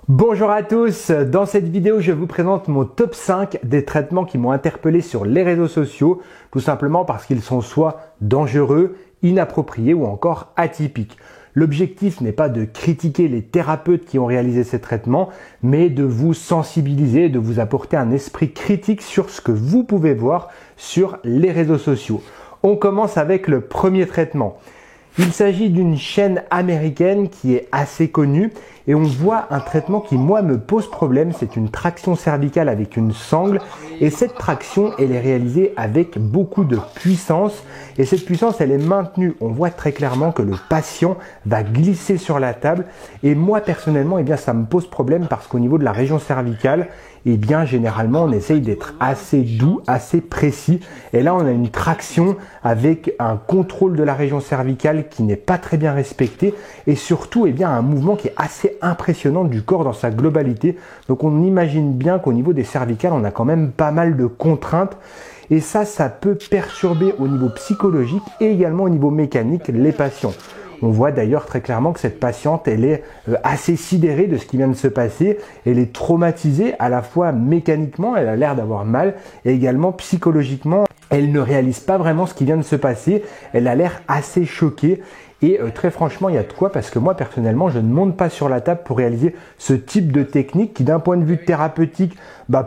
Bonjour à tous, dans cette vidéo je vous présente mon top 5 des traitements qui m'ont interpellé sur les réseaux sociaux, tout simplement parce qu'ils sont soit dangereux, inappropriés ou encore atypiques. L'objectif n'est pas de critiquer les thérapeutes qui ont réalisé ces traitements, mais de vous sensibiliser, de vous apporter un esprit critique sur ce que vous pouvez voir sur les réseaux sociaux. On commence avec le premier traitement. Il s'agit d'une chaîne américaine qui est assez connue et on voit un traitement qui moi me pose problème, c'est une traction cervicale avec une sangle et cette traction elle est réalisée avec beaucoup de puissance et cette puissance elle est maintenue. On voit très clairement que le patient va glisser sur la table et moi personnellement ça me pose problème parce qu'au niveau de la région cervicale généralement on essaye d'être assez doux, assez précis et là on a une traction avec un contrôle de la région cervicale qui n'est pas très bien respecté et surtout un mouvement qui est assez impressionnant du corps dans sa globalité. Donc on imagine bien qu'au niveau des cervicales on a quand même pas mal de contraintes et ça peut perturber au niveau psychologique et également au niveau mécanique les patients. On voit d'ailleurs très clairement que cette patiente, elle est assez sidérée de ce qui vient de se passer. Elle est traumatisée à la fois mécaniquement, elle a l'air d'avoir mal, et également psychologiquement. Elle ne réalise pas vraiment ce qui vient de se passer. Elle a l'air assez choquée. Et très franchement, il y a de quoi parce que moi personnellement, je ne monte pas sur la table pour réaliser ce type de technique qui d'un point de vue thérapeutique,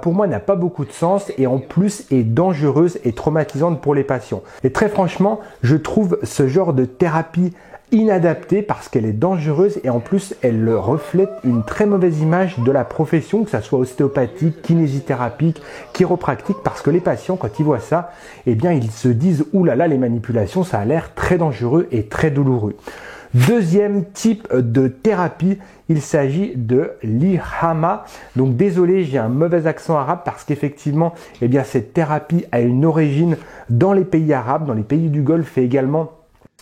pour moi n'a pas beaucoup de sens et en plus est dangereuse et traumatisante pour les patients. Et très franchement, je trouve ce genre de thérapie inadaptée parce qu'elle est dangereuse et en plus elle reflète une très mauvaise image de la profession, que ça soit ostéopathique, kinésithérapique, chiropractique, parce que les patients quand ils voient ça, ils se disent oulala, les manipulations ça a l'air très dangereux et très douloureux. Deuxième type de thérapie, il s'agit de l'ihama. Donc désolé, j'ai un mauvais accent arabe parce qu'effectivement, cette thérapie a une origine dans les pays arabes, dans les pays du Golfe et également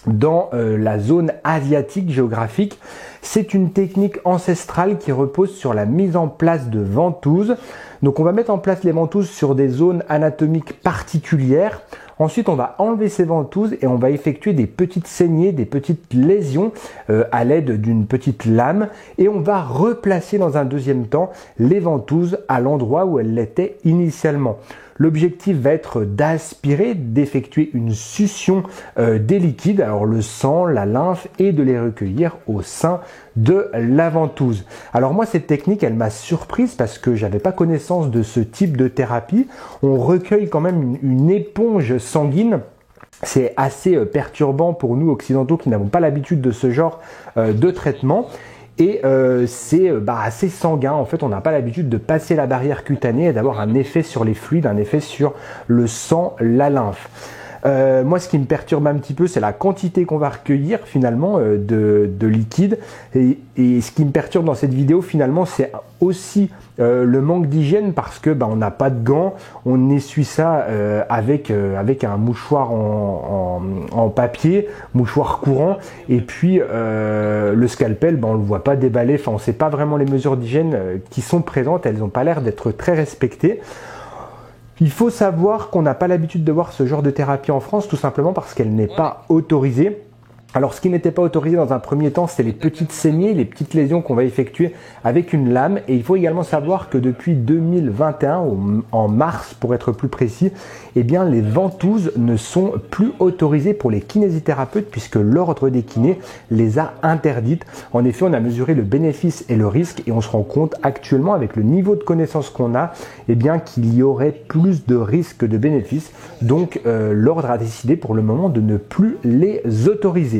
dans la zone asiatique géographique. C'est une technique ancestrale qui repose sur la mise en place de ventouses. Donc on va mettre en place les ventouses sur des zones anatomiques particulières. Ensuite, on va enlever ces ventouses et on va effectuer des petites saignées, des petites lésions à l'aide d'une petite lame et on va replacer dans un deuxième temps les ventouses à l'endroit où elles l'étaient initialement. L'objectif va être d'aspirer, d'effectuer une succion des liquides, alors le sang, la lymphe, et de les recueillir au sein de la ventouse. Alors moi, cette technique, elle m'a surprise parce que j'avais pas connaissance de ce type de thérapie. On recueille quand même une éponge sanguine. C'est assez perturbant pour nous occidentaux qui n'avons pas l'habitude de ce genre de traitement. Et c'est assez sanguin. En fait, on n'a pas l'habitude de passer la barrière cutanée et d'avoir un effet sur les fluides, un effet sur le sang, la lymphe. Moi, ce qui me perturbe un petit peu, c'est la quantité qu'on va recueillir finalement de liquide. Et ce qui me perturbe dans cette vidéo finalement, c'est aussi le manque d'hygiène parce que on n'a pas de gants, on essuie ça avec un mouchoir en papier, mouchoir courant, et puis le scalpel, on le voit pas déballer. Enfin, on sait pas vraiment les mesures d'hygiène qui sont présentes. Elles n'ont pas l'air d'être très respectées. Il faut savoir qu'on n'a pas l'habitude de voir ce genre de thérapie en France, tout simplement parce qu'elle n'est pas autorisée. Alors ce qui n'était pas autorisé dans un premier temps, c'est les petites saignées, les petites lésions qu'on va effectuer avec une lame. Et il faut également savoir que depuis 2021, en mars pour être plus précis, les ventouses ne sont plus autorisées pour les kinésithérapeutes puisque l'ordre des kinés les a interdites. En effet, on a mesuré le bénéfice et le risque et on se rend compte actuellement avec le niveau de connaissance qu'on a, qu'il y aurait plus de risques que de bénéfices. Donc l'ordre a décidé pour le moment de ne plus les autoriser.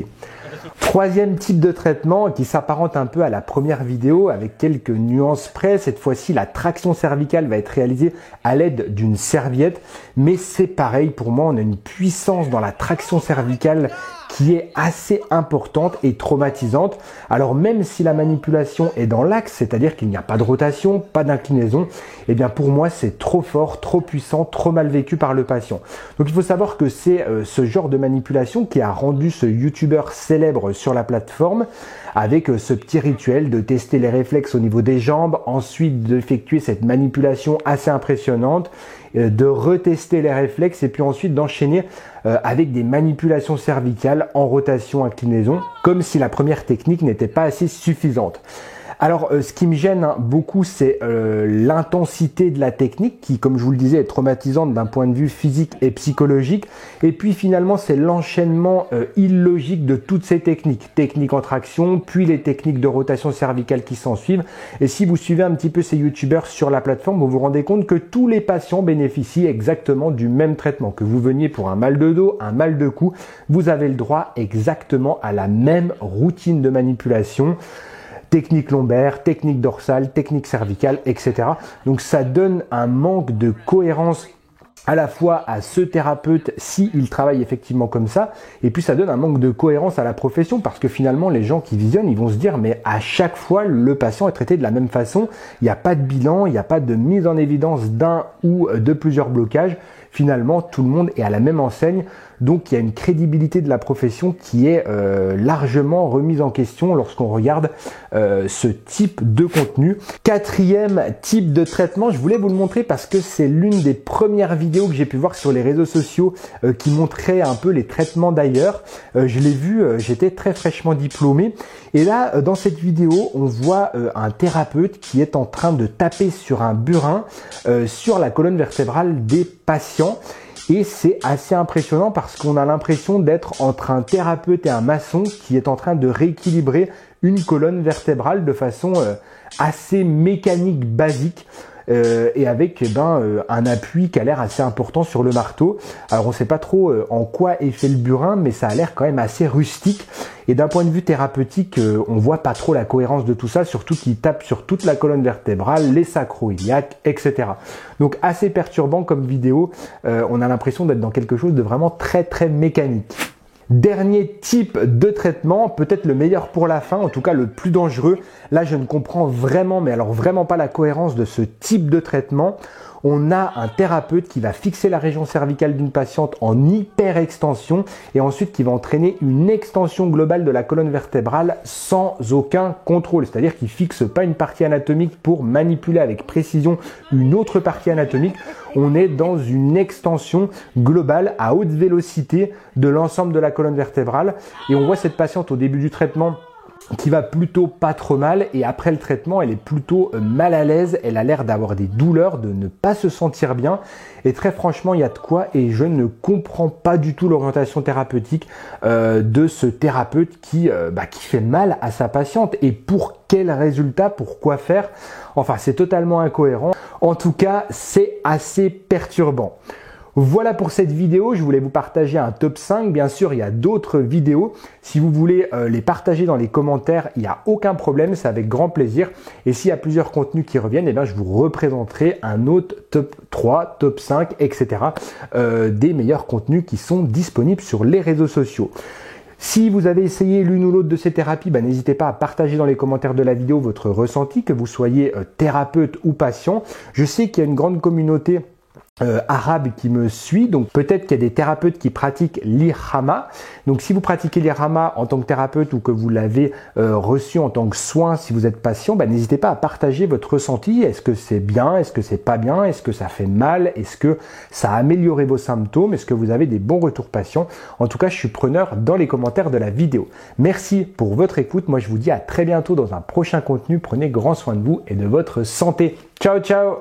Troisième type de traitement qui s'apparente un peu à la première vidéo avec quelques nuances près. Cette fois-ci, la traction cervicale va être réalisée à l'aide d'une serviette. Mais c'est pareil, pour moi, on a une puissance dans la traction cervicale qui est assez importante et traumatisante. Alors même si la manipulation est dans l'axe, c'est-à-dire qu'il n'y a pas de rotation, pas d'inclinaison, pour moi c'est trop fort, trop puissant, trop mal vécu par le patient. Donc il faut savoir que c'est ce genre de manipulation qui a rendu ce youtubeur célèbre sur la plateforme avec ce petit rituel de tester les réflexes au niveau des jambes, ensuite d'effectuer cette manipulation assez impressionnante, de retester les réflexes et puis ensuite d'enchaîner avec des manipulations cervicales en rotation inclinaison, comme si la première technique n'était pas assez suffisante. Alors, ce qui me gêne beaucoup, c'est l'intensité de la technique qui, comme je vous le disais, est traumatisante d'un point de vue physique et psychologique. Et puis finalement, c'est l'enchaînement illogique de toutes ces techniques. Techniques en traction, puis les techniques de rotation cervicale qui s'en suivent. Et si vous suivez un petit peu ces youtubeurs sur la plateforme, vous vous rendez compte que tous les patients bénéficient exactement du même traitement. Que vous veniez pour un mal de dos, un mal de cou, vous avez le droit exactement à la même routine de manipulation. Technique lombaire, technique dorsale, technique cervicale, etc. Donc ça donne un manque de cohérence à la fois à ce thérapeute s'il travaille effectivement comme ça, et puis ça donne un manque de cohérence à la profession parce que finalement les gens qui visionnent, ils vont se dire mais à chaque fois le patient est traité de la même façon, il n'y a pas de bilan, il n'y a pas de mise en évidence d'un ou de plusieurs blocages, finalement tout le monde est à la même enseigne, donc il y a une crédibilité de la profession qui est largement remise en question lorsqu'on regarde ce type de contenu. Quatrième type de traitement, je voulais vous le montrer parce que c'est l'une des premières vidéos que j'ai pu voir sur les réseaux sociaux qui montrait un peu les traitements d'ailleurs. Je l'ai vu, j'étais très fraîchement diplômé. Et là, dans cette vidéo, on voit un thérapeute qui est en train de taper sur un burin sur la colonne vertébrale des patients. Et c'est assez impressionnant parce qu'on a l'impression d'être entre un thérapeute et un maçon qui est en train de rééquilibrer une colonne vertébrale de façon assez mécanique, basique. Et avec un appui qui a l'air assez important sur le marteau. Alors on ne sait pas trop en quoi est fait le burin, mais ça a l'air quand même assez rustique. Et d'un point de vue thérapeutique, on voit pas trop la cohérence de tout ça, surtout qu'il tape sur toute la colonne vertébrale, les sacro-iliaques, etc. Donc assez perturbant comme vidéo. On a l'impression d'être dans quelque chose de vraiment très très mécanique. Dernier type de traitement, peut-être le meilleur pour la fin, en tout cas le plus dangereux. Là, je ne comprends vraiment, mais alors vraiment pas la cohérence de ce type de traitement. On a un thérapeute qui va fixer la région cervicale d'une patiente en hyper-extension et ensuite qui va entraîner une extension globale de la colonne vertébrale sans aucun contrôle. C'est-à-dire qu'il ne fixe pas une partie anatomique pour manipuler avec précision une autre partie anatomique. On est dans une extension globale à haute vélocité de l'ensemble de la colonne vertébrale. Et on voit cette patiente au début du traitement qui va plutôt pas trop mal et après le traitement elle est plutôt mal à l'aise, elle a l'air d'avoir des douleurs, de ne pas se sentir bien et très franchement il y a de quoi et je ne comprends pas du tout l'orientation thérapeutique de ce thérapeute qui fait mal à sa patiente et pour quel résultat, pour quoi faire, enfin c'est totalement incohérent, en tout cas c'est assez perturbant. Voilà pour cette vidéo, je voulais vous partager un top 5, bien sûr il y a d'autres vidéos, si vous voulez les partager dans les commentaires, il n'y a aucun problème, c'est avec grand plaisir, et s'il y a plusieurs contenus qui reviennent, eh bien, je vous représenterai un autre top 3, top 5, etc. Des meilleurs contenus qui sont disponibles sur les réseaux sociaux. Si vous avez essayé l'une ou l'autre de ces thérapies, n'hésitez pas à partager dans les commentaires de la vidéo votre ressenti, que vous soyez thérapeute ou patient. Je sais qu'il y a une grande communauté arabe qui me suit, donc peut-être qu'il y a des thérapeutes qui pratiquent l'Irhama. Donc si vous pratiquez l'Irhama en tant que thérapeute ou que vous l'avez reçu en tant que soin si vous êtes patient, n'hésitez pas à partager votre ressenti. Est-ce que c'est bien? Est-ce que c'est pas bien? Est-ce que ça fait mal? Est-ce que ça a amélioré vos symptômes? Est-ce que vous avez des bons retours patients? En tout cas, je suis preneur dans les commentaires de la vidéo. Merci pour votre écoute. Moi, je vous dis à très bientôt dans un prochain contenu. Prenez grand soin de vous et de votre santé. Ciao, ciao!